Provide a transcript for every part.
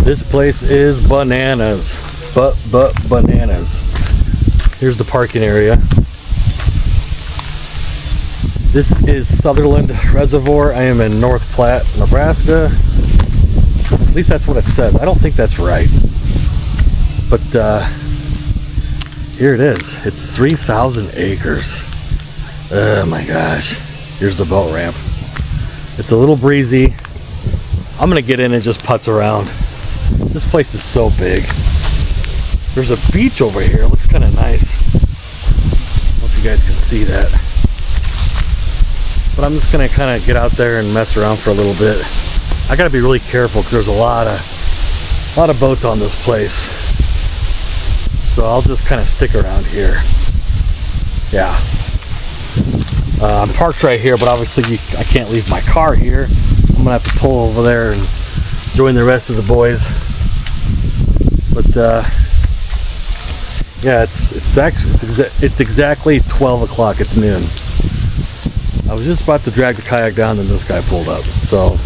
This place is bananas. Bananas. Here's the parking area. This is Sutherland Reservoir. I am in North Platte, Nebraska. At least that's what it says. I don't think that's right. But here it is. It's 3,000 acres. Oh my gosh. Here's the boat ramp. It's a little breezy. I'm gonna get in and just putz around. This place is so big. There's a beach over here. It looks kind of nice. I don't know if you guys can see that. But I'm just gonna kind of get out there and mess around for a little bit. I gotta be really careful because there's a lot of boats on this place. So I'll just kind of stick around here. Yeah. I'm parked right here, but obviously I can't leave my car here. I'm gonna have to pull over there and join the rest of the boys. But yeah, it's exactly 12 o'clock. It's noon. I was just about to drag the kayak down, and this guy pulled up. So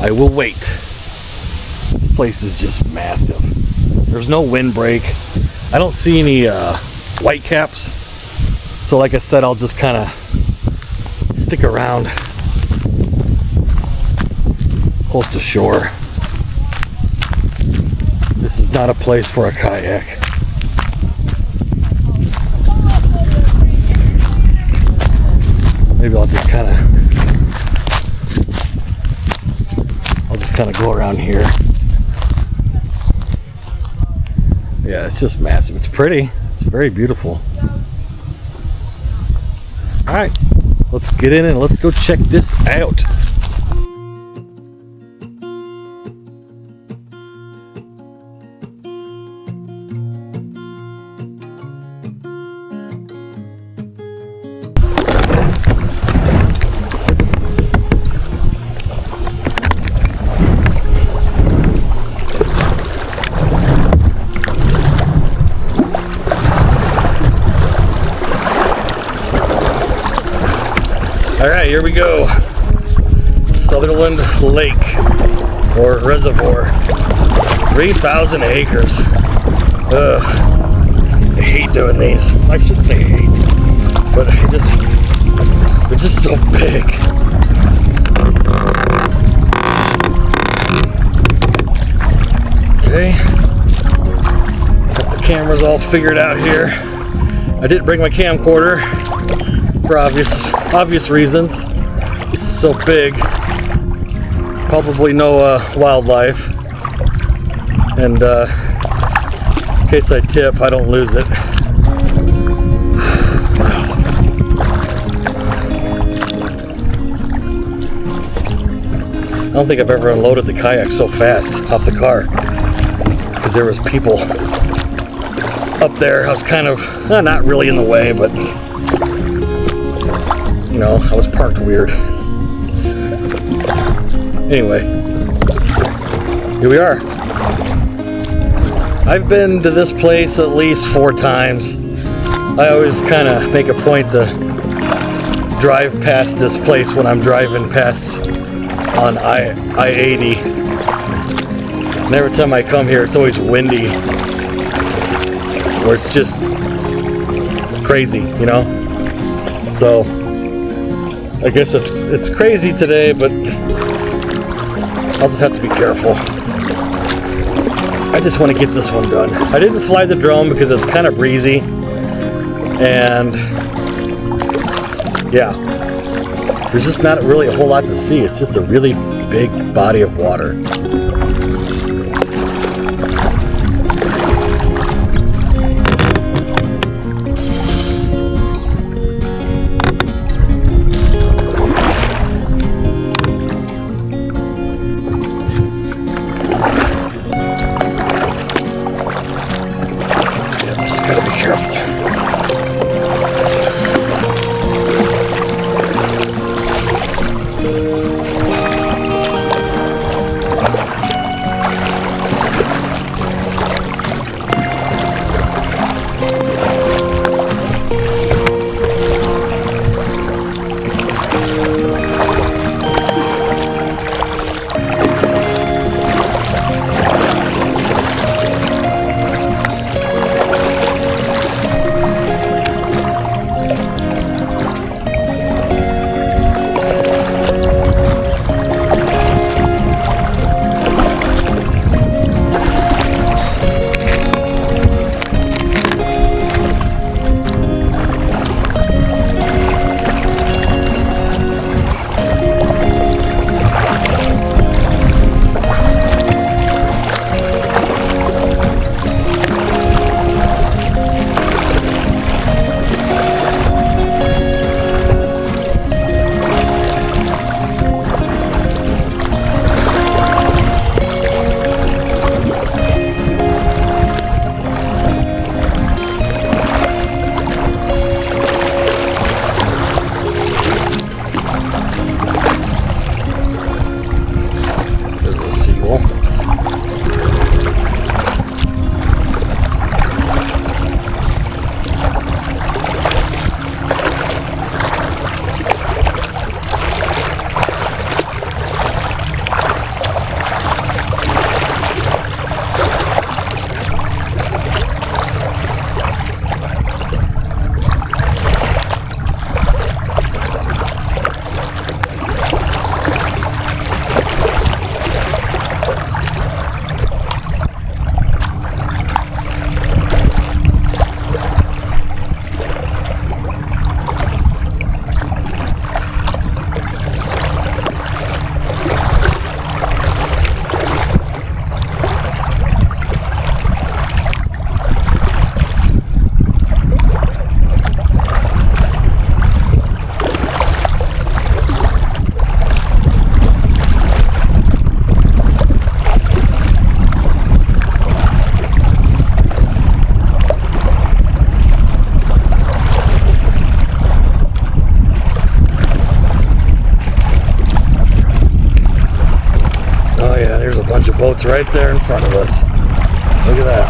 I will wait. This place is just massive. There's no windbreak. I don't see any white caps. So like I said, I'll just kind of stick around close to shore. This is not a place for a kayak. Maybe I'll just kind of go around here. Yeah, it's just massive. It's pretty. It's very beautiful. All right, let's get in and let's go check this out. All right, here we go. Sutherland Lake or Reservoir, 3,000 acres. Ugh, I hate doing these. I shouldn't say hate, but they're just so big. Okay, got the cameras all figured out here. I didn't bring my camcorder for obvious reasons. This is so big. Probably no wildlife. And in case I tip, I don't lose it. Wow. I don't think I've ever unloaded the kayak so fast off the car because there was people up there. I was kind of not really in the way, but you know, I was parked weird. Anyway, here we are. I've been to this place at least 4 times. I always kind of make a point to drive past this place when I'm driving past on I-80. And every time I come here, it's always windy, where it's just crazy, you know? So I guess it's crazy today, but I'll just have to be careful. I just want to get this one done. I didn't fly the drone because it's kind of breezy, and yeah, there's just not really a whole lot to see. It's just a really big body of water. Gotta be careful. boat's right there in front of us. Look at that.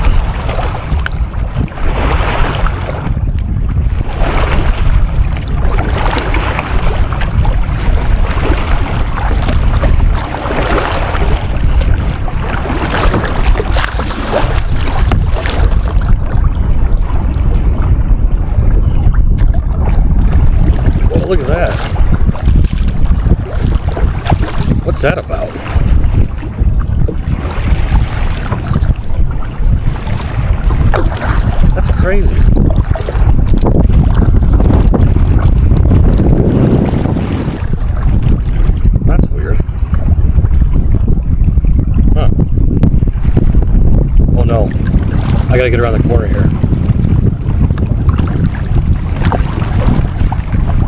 Whoa, look at that. What's that about? That's crazy. That's weird. Huh. Oh no. I gotta get around the corner here.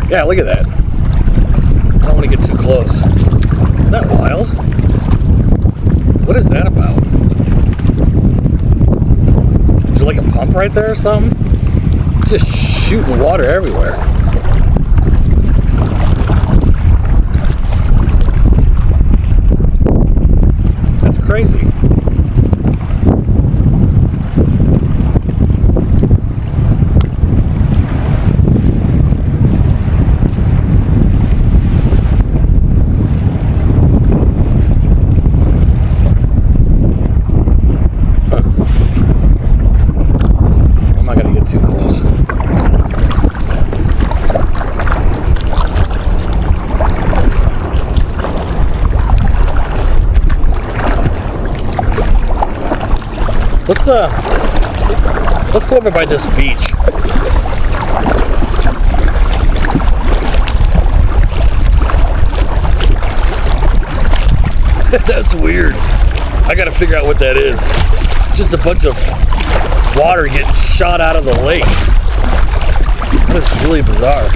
Yeah, look at that. I don't want to get too close. Isn't that wild? What is that about? Is there like a pump right there or something? Just shooting water everywhere. That's crazy. Let's go over by this beach. That's weird. I gotta figure out what that is. It's just a bunch of water getting shot out of the lake. That is really bizarre.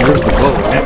There's the boat, right?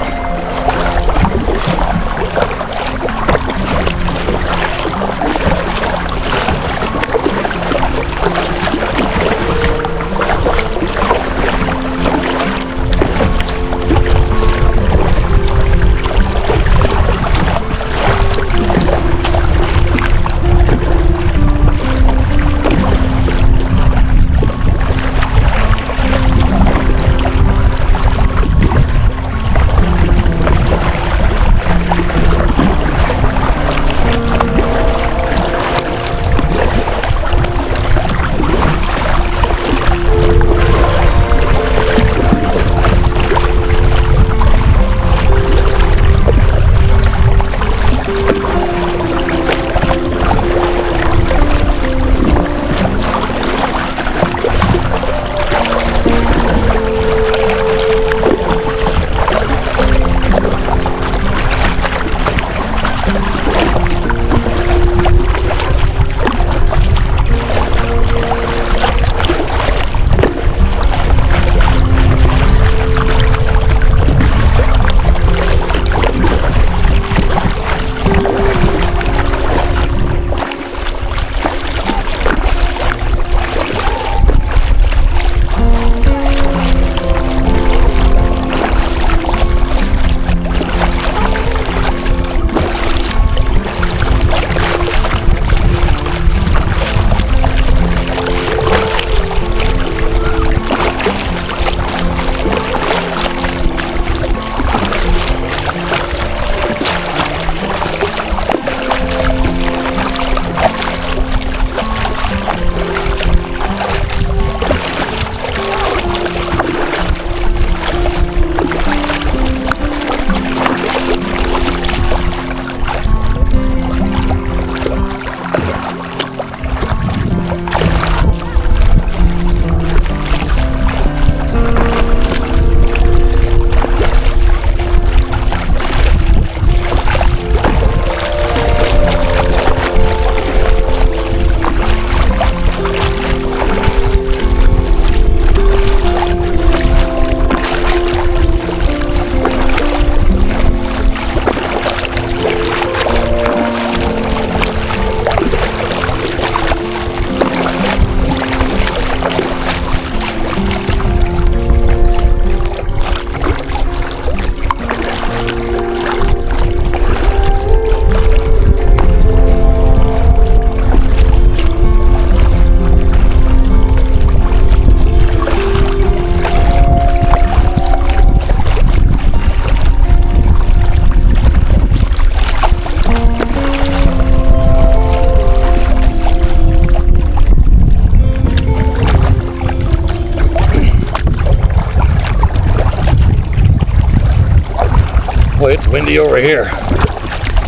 It's windy over here.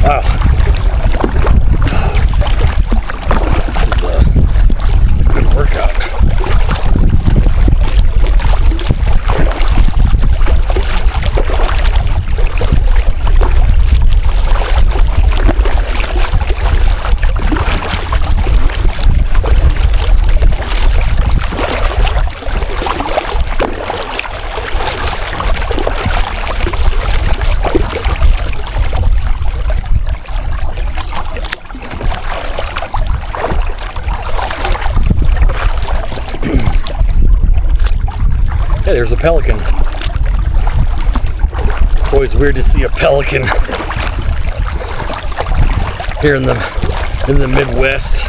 Wow. This is a good workout. Hey, there's a pelican. It's always weird to see a pelican here in the Midwest.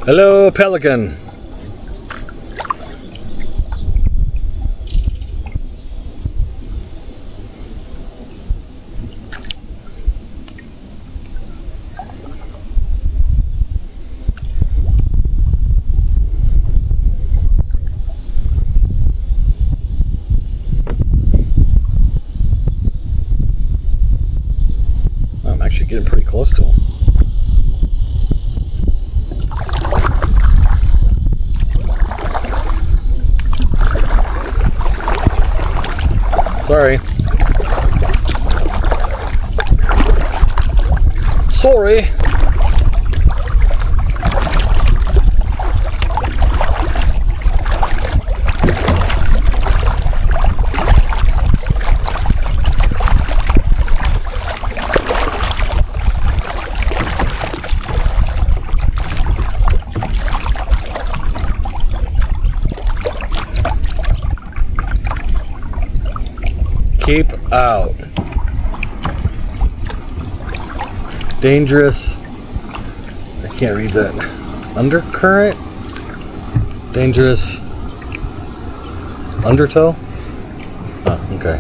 Hello, pelican. I'm actually getting pretty close to him. Sorry. Sorry. Keep out. Dangerous. I can't read that. Undercurrent? Dangerous. Undertow? Oh, okay.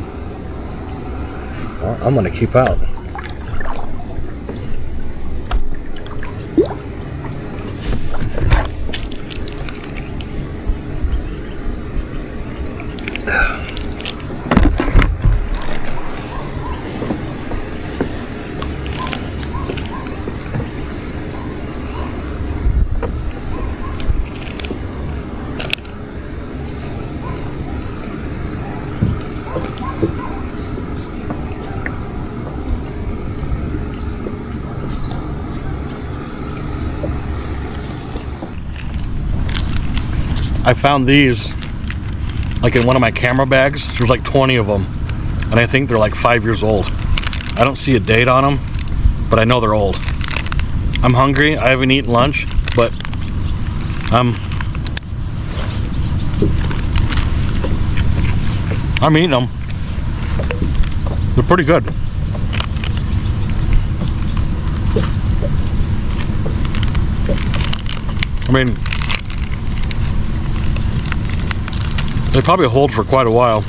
Well, I'm gonna keep out. I found these like in one of my camera bags. There's like 20 of them, and I think they're like 5 years old. I don't see a date on them, but I know they're old. I'm hungry. I haven't eaten lunch, but I'm eating them. They're pretty good. I mean, they probably hold for quite a while.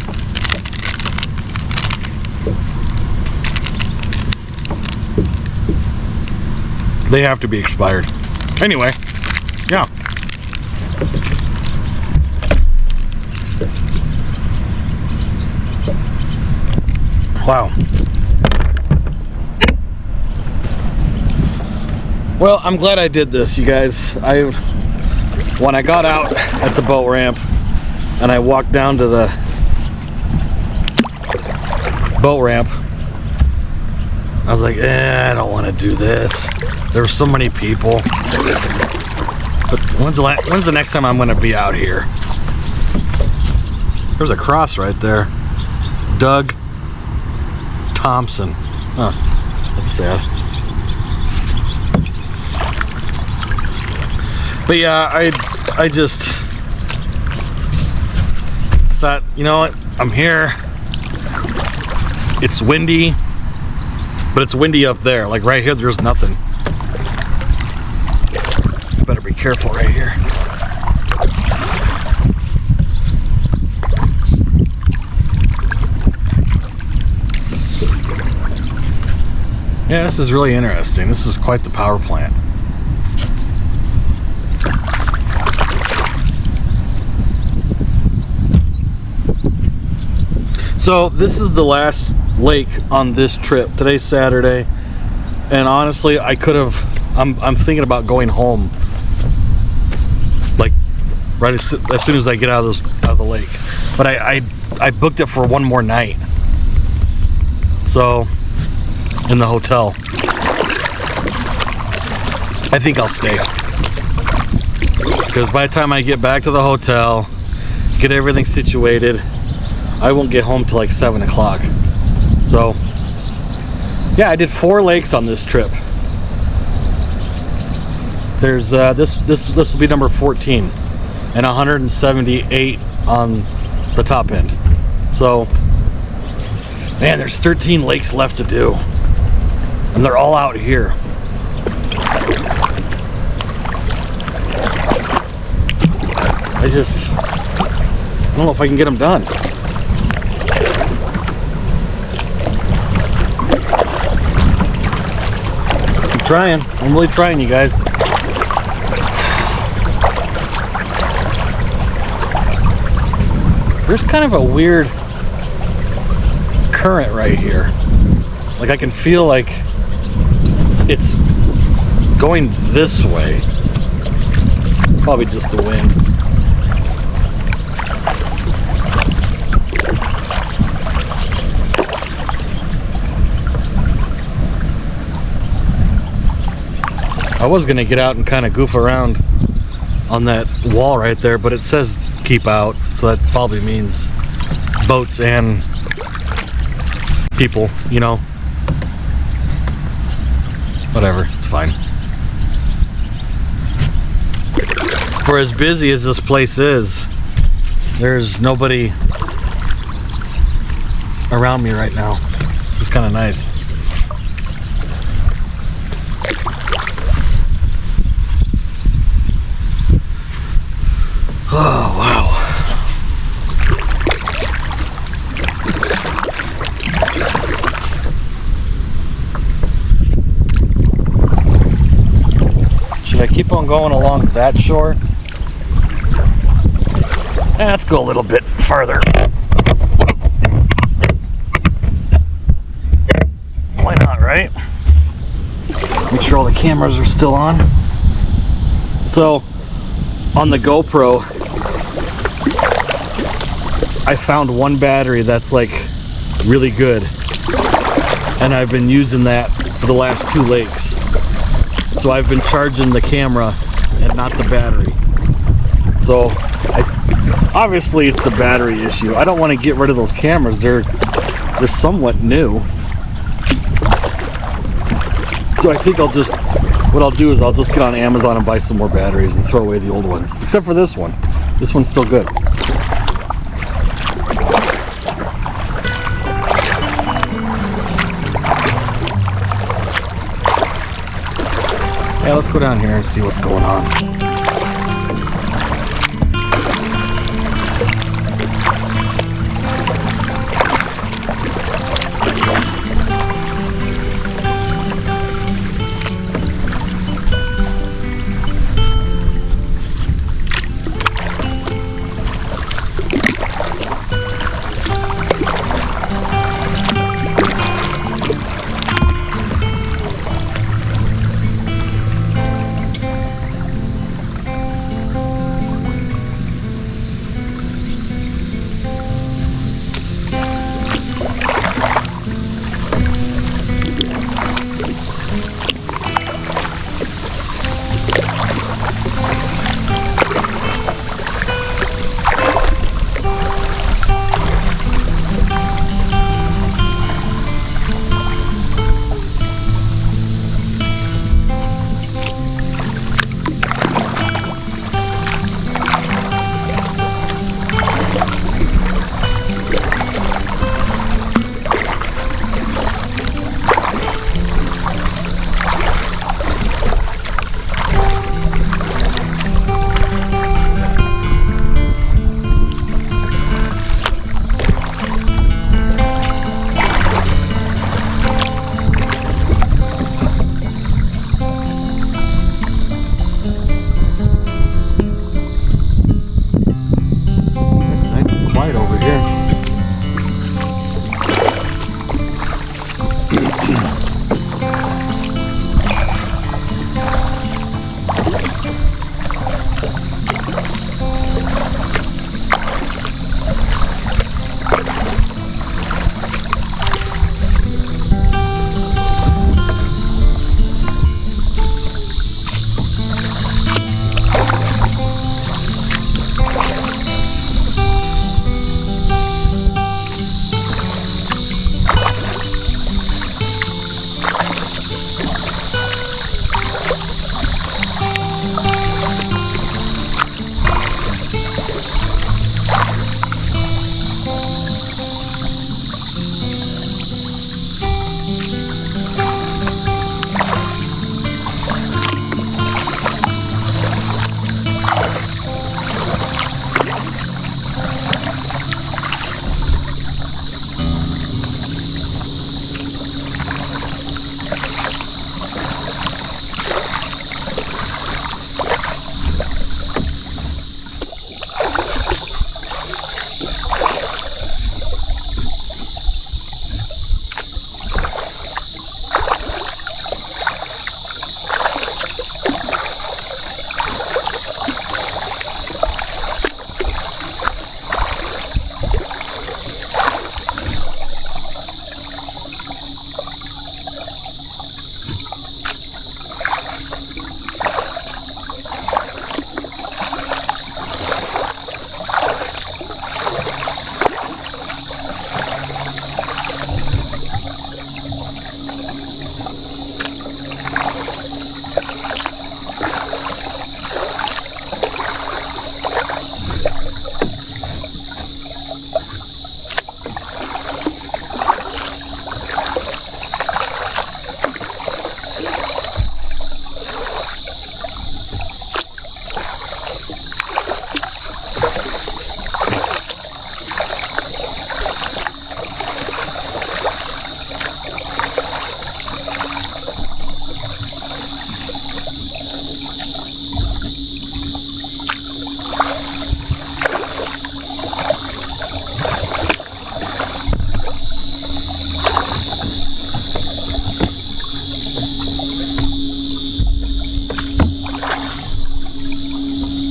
They have to be expired. Anyway, yeah. Wow. Well, I'm glad I did this, you guys. When I got out at the boat ramp and I walked down to the boat ramp, I was like, I don't want to do this. There were so many people. But when's the next time I'm going to be out here? There's a cross right there. Doug Thompson. Huh. That's sad. But yeah, I just thought, you know what? I'm here. It's windy, but it's windy up there. Like right here, there's nothing. Better be careful right here. Yeah, this is really interesting. This is quite the power plant. So this is the last lake on this trip. Today's Saturday, and honestly, I could have. I'm thinking about going home, like right as soon as I get out of the lake. But I booked it for one more night. So in the hotel, I think I'll stay, because by the time I get back to the hotel, get everything situated, I won't get home till like 7 o'clock. So yeah, I did 4 lakes on this trip. There's this will be number 14, and 178 on the top end. So man, there's 13 lakes left to do, and they're all out here. I don't know if I can get them done. I'm trying. I'm really trying, you guys. There's kind of a weird current right here. Like I can feel like it's going this way. It's probably just the wind. I was gonna get out and kind of goof around on that wall right there, but it says keep out, so that probably means boats and people, you know. Whatever, it's fine. For as busy as this place is, there's nobody around me right now. This is kind of nice. Oh, wow. Should I keep on going along that shore? Let's go a little bit farther. Why not, right? Make sure all the cameras are still on. So, on the GoPro, I found one battery that's like really good, and I've been using that for the last 2 lakes. So I've been charging the camera and not the battery. So obviously it's a battery issue. I don't want to get rid of those cameras. They're somewhat new. So I think what I'll do is I'll just get on Amazon and buy some more batteries and throw away the old ones. Except for this one. This one's still good. Yeah, let's go down here and see what's going on.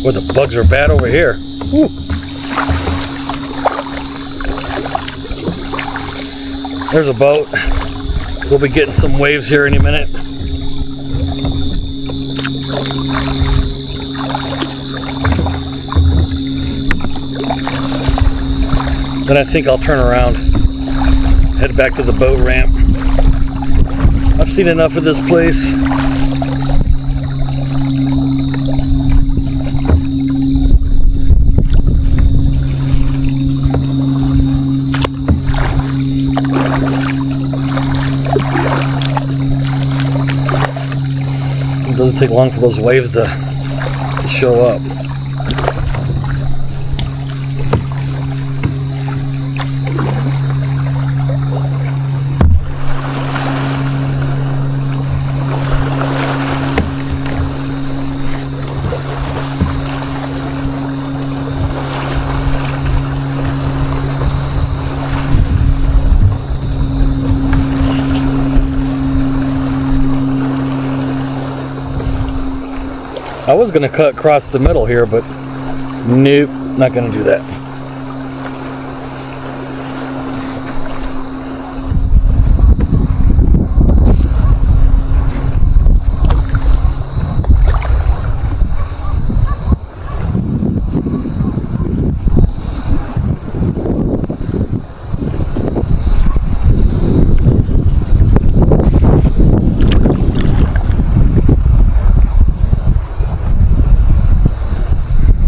Boy, the bugs are bad over here. Woo. There's a boat. We'll be getting some waves here any minute. Then I think I'll turn around, head back to the boat ramp. I've seen enough of this place. It doesn't take long for those waves to show up. I was gonna cut across the middle here, but nope, not gonna do that.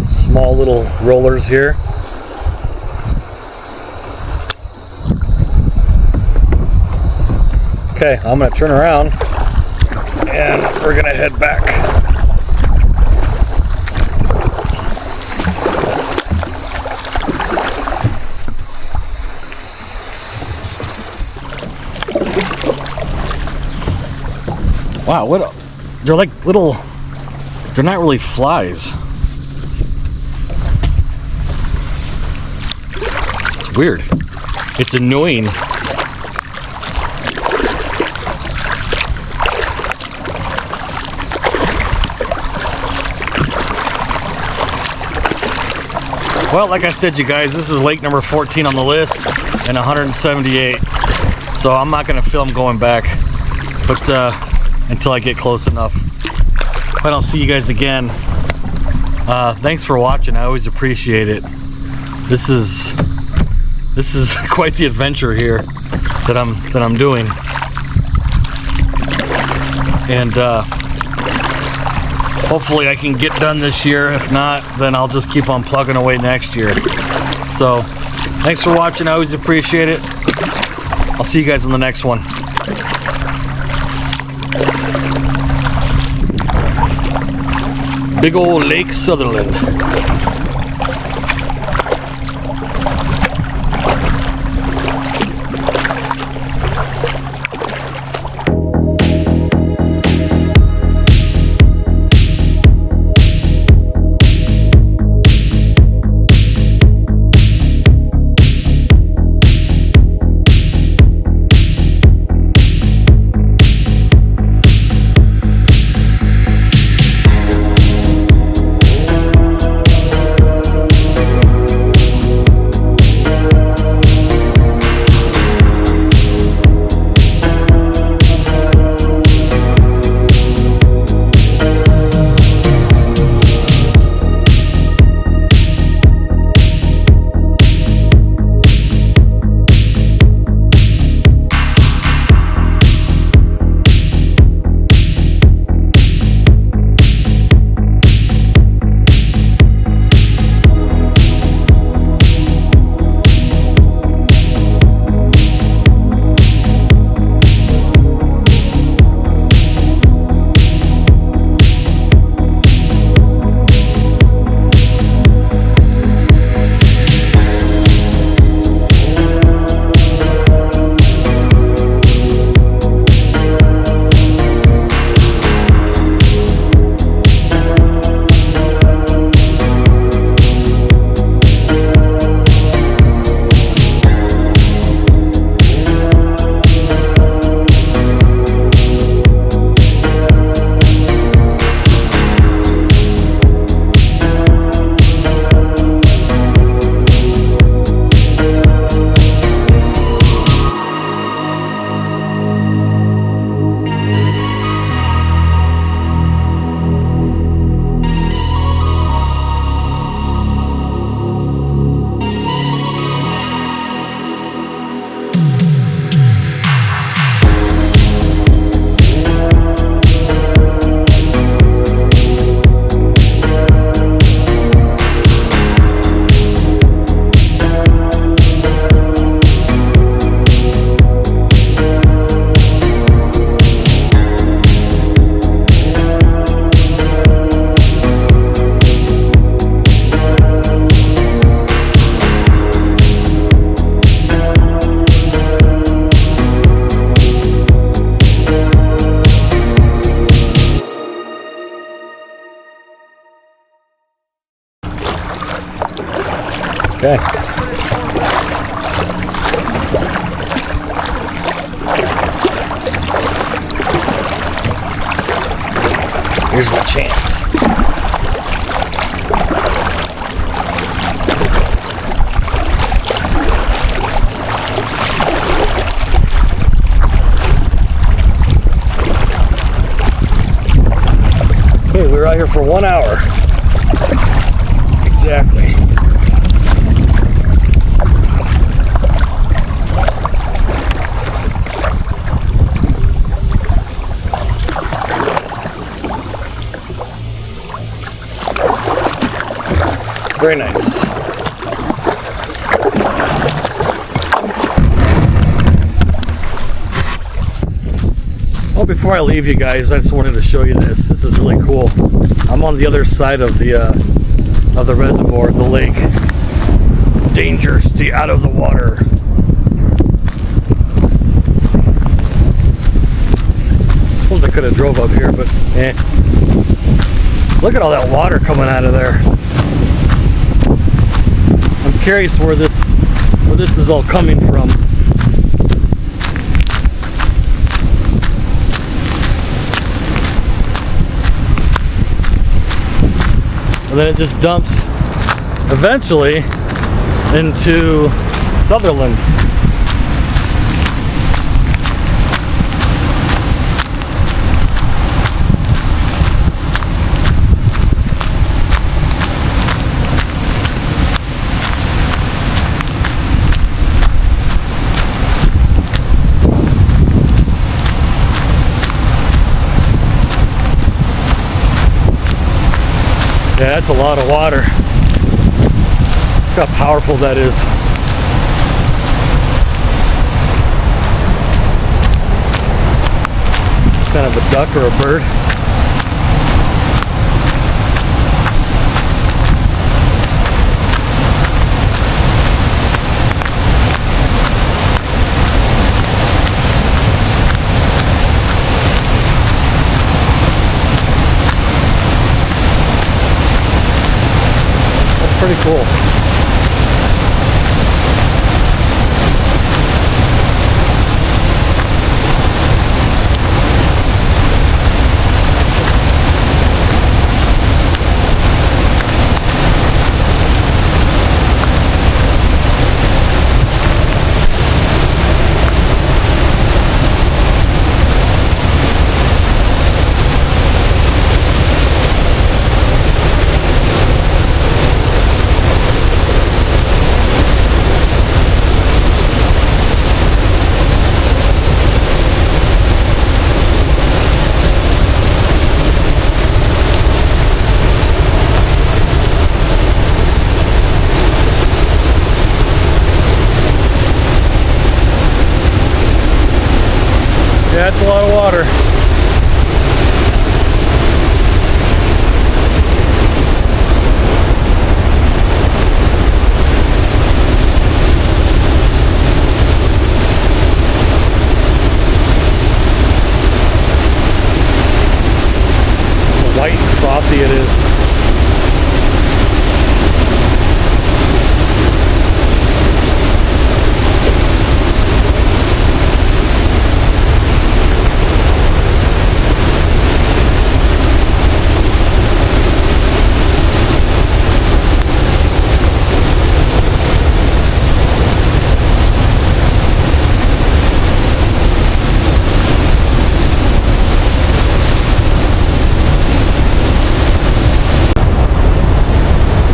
Small little rollers here. Okay, I'm gonna turn around and we're gonna head back. Wow, what? They're like little, they're not really flies. Weird. It's annoying. Well, like I said, you guys, this is lake number 14 on the list and 178. So I'm not going to film going back, but until I get close enough. If I don't see you guys again, thanks for watching. I always appreciate it. This is quite the adventure here that I'm doing, and hopefully I can get done this year. If not, then I'll just keep on plugging away next year. So thanks for watching. I always appreciate it. I'll see you guys in the next one. Big old Lake Sutherland. Okay. Here's my chance. Okay, we were out here for 1 hour. Exactly. Very nice. Well, before I leave you guys, I just wanted to show you this. This is really cool. I'm on the other side of the reservoir, the lake. Danger, stay out of the water. I suppose I could have drove up here, but eh. Look at all that water coming out of there. I'm curious where this is all coming from. And then it just dumps eventually into Sutherland. Yeah, that's a lot of water. Look how powerful that is. Kind of a duck or a bird. Pretty cool. Yeah, that's a lot of water. White and frothy it is.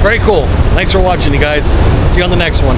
Very cool. Thanks for watching, you guys. See you on the next one.